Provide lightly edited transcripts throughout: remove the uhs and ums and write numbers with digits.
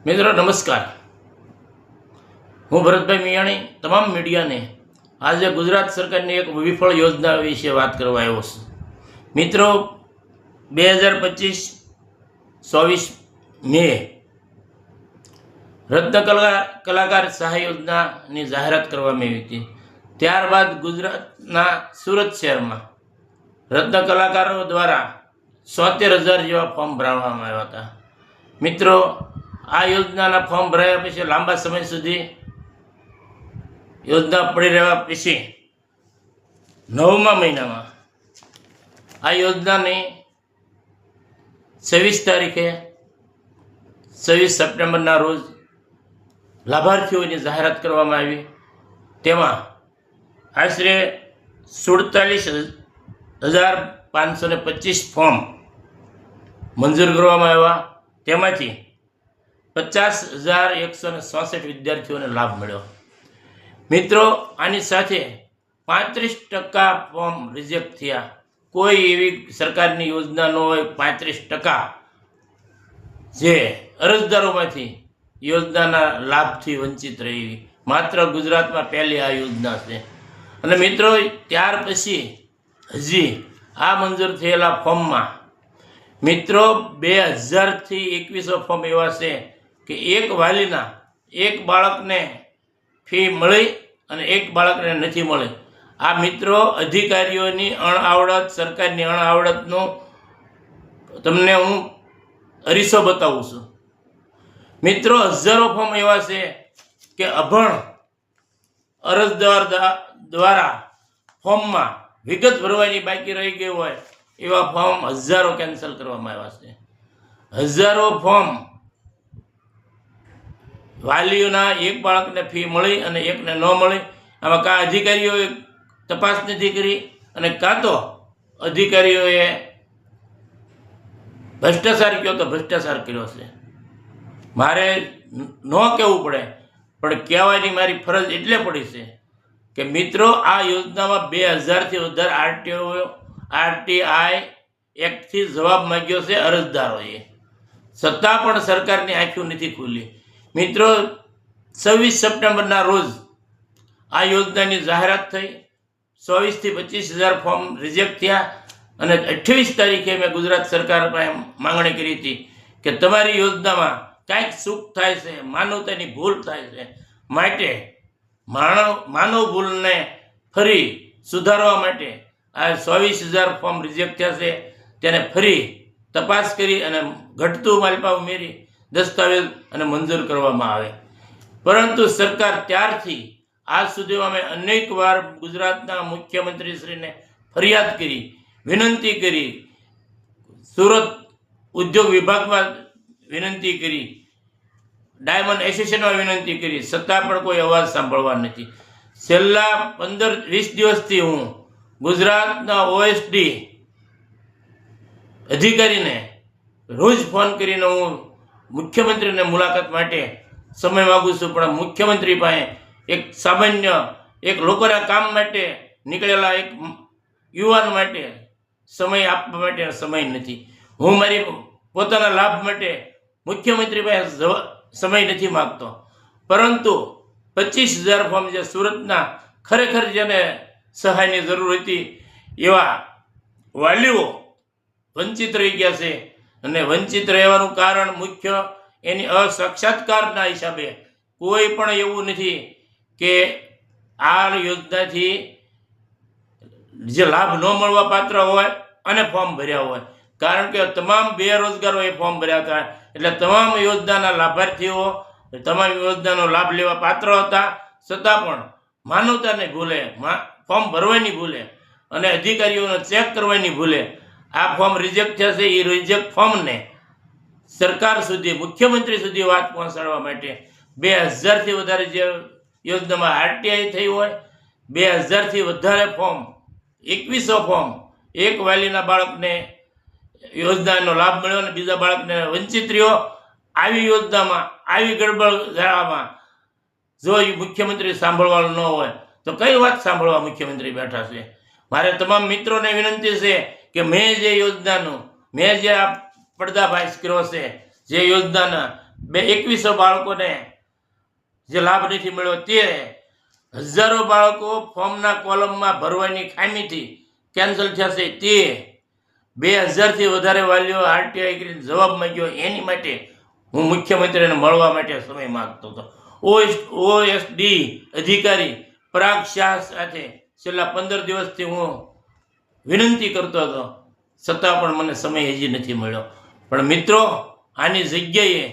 મિત્રો નમસ્કાર, હું ભરતભાઈ મિયાણી તમામ મીડિયાને આજે ગુજરાત સરકારની એક વિફળ યોજના વિશે વાત કરવા આવ્યો છું. મિત્રો 2025-24 મે રત્ન કલાકાર સહાય યોજનાની જાહેરાત કરવામાં આવી હતી. ત્યારબાદ ગુજરાતના સુરત શહેરમાં રત્ન કલાકારો દ્વારા 70,000 જેવા ફોર્મ ભરવામાં આવ્યા હતા. મિત્રો, આ યોજનાના ફોર્મ ભરાયા પછી લાંબા સમય સુધી યોજના પડી રહ્યા પછી 9મા મહિનામાં આ યોજનાની 26 સપ્ટેમ્બરના રોજ લાભાર્થીઓની જાહેરાત કરવામાં આવી. તેમાં આશરે 47,525 ફોર્મ મંજૂર કરવામાં આવ્યા. તેમાંથી 50,166 વિદ્યાર્થીઓને લાભ મળ્યો. મિત્રો, આની સાથે 35% ફોર્મ રિજેક્ટ થયા. કોઈ એવી સરકારની યોજના ન હોય 35% જે અરજદારોમાંથી યોજનાના લાભથી વંચિત રહી. માત્ર ગુજરાતમાં પહેલી આ યોજના છે. અને મિત્રો, ત્યાર પછી હજી આ મંજૂર થયેલા ફોર્મમાં મિત્રો 2000થી 2100 ફોર્મ એવા છે કે એક વાલીના એક બાળકને ફી મળી અને એક બાળકને નથી મળી. આ મિત્રો અધિકારીઓની અણઆવડત, સરકારની અણઆવડતનો તમને હું અરીસો બતાવું છું. મિત્રો, હજારો ફોર્મ એવા છે કે અભણ અરજદાર દ્વારા ફોર્મમાં વિગત ભરવાની બાકી રહી ગઈ હોય એવા ફોર્મ હજારો કેન્સલ કરવામાં આવ્યા છે. હજારો ફોર્મ વાલીઓના એક બાળકને ફી મળી અને એકને ન મળી. આમાં કાં અધિકારીઓએ તપાસ નથી કરી અને કાં તો અધિકારીઓએ ભ્રષ્ટાચાર કર્યો તો ભ્રષ્ટાચાર કર્યો છે. મારે ન કહેવું પડે, પણ કહેવાની મારી ફરજ એટલે પડી છે કે મિત્રો, આ યોજનામાં 2000થી વધારે આરટીઆઈ એક્ટથી જવાબ માંગ્યો છે અરજદારોએ, છતાં પણ સરકારની આંખો નથી ખુલી. મિત્રો, 26 સપ્ટેમ્બરના રોજ આ યોજનાની જાહેરાત થઈ. 24,000થી 25,000 ફોર્મ રિજેક્ટ થયા અને 28 તારીખે મેં ગુજરાત સરકાર પાસે માંગણી કરી હતી કે તમારી યોજનામાં કાંઈક ચૂક થાય છે, માનવતાની ભૂલ થાય છે, માટે માનવ ભૂલને ફરી સુધારવા માટે આ 24,000 ફોર્મ રિજેક્ટ થયા છે તેને ફરી તપાસ કરી અને ઘટતું માલપા ઉમેરી દસ્તાવેજ અને મંજૂર કરવામાં આવે. પરંતુ સરકાર ત્યારથી આજ સુધીમાં મેં અનેક વાર ગુજરાતના મુખ્યમંત્રીશ્રીને ફરિયાદ કરી, વિનંતી કરી, સુરત ઉદ્યોગ વિભાગમાં વિનંતી કરી, ડાયમંડ એસોસિએશનમાં વિનંતી કરી, છતાં પણ કોઈ અવાજ સાંભળવા નથી. છેલ્લા 15-20 દિવસથી હું ગુજરાતના ઓએસડી અધિકારીને રોજ ફોન કરીને હું મુખ્યમંત્રીને મુલાકાત માટે સમય માગું છું, પણ મુખ્યમંત્રી પાસે એક સામાન્ય લોકોના કામ માટે નીકળેલા એક યુવાન માટે સમય આપવા માટે સમય નથી. હું મારી પોતાના લાભ માટે મુખ્યમંત્રી પાસે સમય નથી માગતો, પરંતુ 25,000 ફોર્મ જે સુરતના ખરેખર જેને સહાયની જરૂર હતી એવા વાલીઓ વંચિત રહી ગયા છે. અને વંચિત રહેવાનું કારણ મુખ્ય એની અસાક્ષાત્કારના હિસાબે. કોઈ પણ એવું નથી કે આ યોજનાથી જે લાભ ન મળવા પાત્ર હોય અને ફોર્મ ભર્યા હોય, કારણ કે તમામ બેરોજગારોએ ફોર્મ ભર્યા હતા. એટલે તમામ યોજનાના લાભાર્થીઓ તમામ યોજનાનો લાભ લેવા પાત્ર હતા, છતાં પણ માનવતાને ભૂલે, ફોર્મ ભરવાની ભૂલે અને અધિકારીઓને ચેક કરવાની ભૂલે આ ફોર્મ રિજેક્ટ થયા છે. એ રિજેક્ટ ફોર્મને સરકાર સુધી, મુખ્યમંત્રી સુધી વાત પહોંચાડવા માટે 2000થી વધારે જે યોજનામાં આરટીઆઈ થઈ હોય, 2000થી વધારે ફોર્મ, 2100 ફોર્મ એક વાલીના બાળકને યોજનાનો લાભ મળ્યો અને બીજા બાળકને વંચિત રહ્યો. આવી યોજનામાં આવી ગડબડ ધારામાં જો મુખ્યમંત્રી સાંભળવાનું ન હોય તો કઈ વાત સાંભળવા મુખ્યમંત્રી બેઠા છે? મારે તમામ મિત્રોને વિનંતી છે કે મેં જે આ પડદાફાશ કર્યો છે, જે યોજનાના 2100 બાળકોને જે લાભ નથી મળ્યો, તે હજારો બાળકો ફોર્મના કોલમમાં ભરવાની ખામીથી કેન્સલ થયા છે, તે 2000થી વધારે વાલીઓ આરટીઆઈ કરીને જવાબ માંગ્યો. એની માટે હું મુખ્યમંત્રીને મળવા માટે સમય માંગતો હતો. ઓએસડી અધિકારી પરાગ શાહ સાથે છેલ્લા 15 દિવસથી હું વિનંતી કરતો હતો, છતાં પણ મને સમય હજી નથી મળ્યો. પણ મિત્રો, આની જગ્યાએ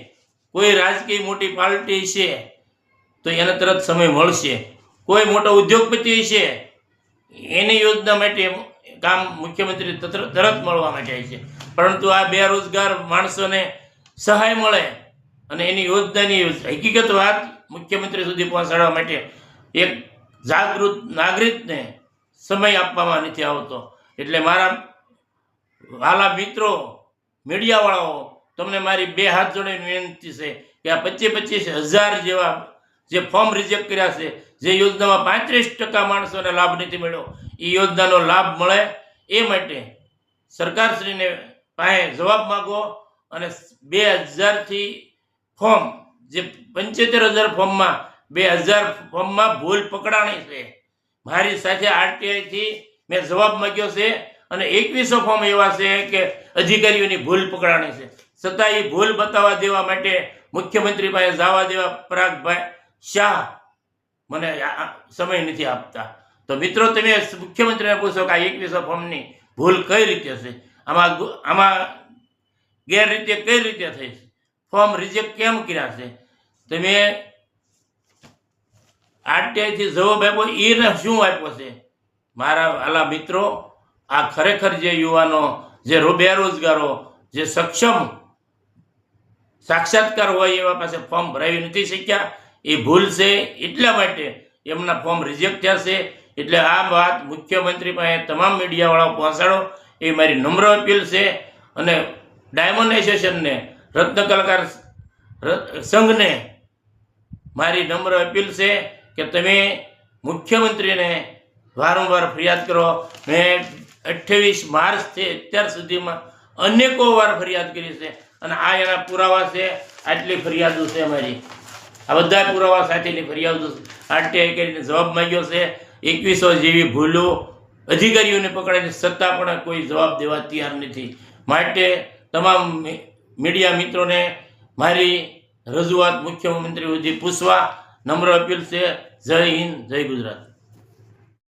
કોઈ રાજકીય મોટી પાર્ટી છે તો એને તરત સમય મળશે. કોઈ મોટો ઉદ્યોગપતિ છે એની યોજના માટે કામ મુખ્યમંત્રી તરત મળવા માટે છે. પરંતુ આ બેરોજગાર માણસોને સહાય મળે અને એની યોજનાની હકીકત વાત મુખ્યમંત્રી સુધી પહોંચાડવા માટે એક જાગૃત નાગરિકને સમય આપવામાં નથી આવતો. એટલે મારા વાલા મિત્રો, મીડિયાવાળાઓ, તમને મારી 2 હાથ જોડીને વિનંતી છે કે આ 25,000 જેવા જે ફોર્મ રિજેક્ટ કર્યા છે, જે યોજનામાં 35% માણસોને લાભ નથી મળ્યો, એ યોજનાનો લાભ મળે એ માટે સરકારશ્રીને પાસે જવાબ માગો. અને 2000થી ફોર્મ, જે 75,000 ફોર્મમાં 2000 ફોર્મમાં ભૂલ પકડાણી છે. મારી સાથે આરટીઆઈથી મેં જવાબ માગ્યો છે અને 2100 ફોર્મ એવા છે કે અધિકારીઓની ભૂલ પકડાણી છે, છતાં એ ભૂલ બતાવવા દેવા માટે મુખ્યમંત્રી પાસે જવા દેવા પરાગભાઈ શાહ મને સમય નથી આપતા. તો મિત્રો, તમે મુખ્યમંત્રીને પૂછો કે આ 2100 ફોર્મની ભૂલ કઈ રીતે છે, આમાં ગેરરીતે કઈ રીતે થઈ છે, ફોર્મ રિજેક્ટ કેમ કર્યા છે, તમે આરટીઆઈથી જવાબ આપ્યો એને શું આપ્યો છે? મારા વાલા મિત્રો, આ ખરેખર જે યુવાનો, જે બેરોજગારો, જે સક્ષમ સાક્ષાત્કાર હોય એવા પાસે ફોર્મ ભરાવી નથી શક્યા, એ ભૂલ છે. એટલા માટે એમના ફોર્મ રિજેક્ટ થયા છે. એટલે આ વાત મુખ્યમંત્રી પાસે તમામ મીડિયાવાળાઓ પહોંચાડો એ મારી નમ્ર અપીલ છે. અને ડાયમંડ એસોસિએશનને, રત્ન કલાકાર સંઘને મારી નમ્ર અપીલ છે કે તમે મુખ્યમંત્રીને વારંવાર ફરિયાદ કરો. મેં 28 માર્ચથી અત્યાર સુધીમાં અનેકો વાર ફરિયાદ કરી છે અને આ એના પુરાવા છે. આટલી ફરિયાદો છે અમારી, આ બધા પુરાવા સાથેની ફરિયાદો આરટીઆઈ કરીને જવાબ માંગ્યો છે. 2100 જેવી ભૂલો અધિકારીઓને પકડાઈને છતાં પણ કોઈ જવાબ દેવા તૈયાર નથી. માટે તમામ મીડિયા મિત્રોને મારી રજૂઆત મુખ્યમંત્રી સુધી પૂછવા નમ્ર અપીલ છે. જય હિન્દ, જય ગુજરાત.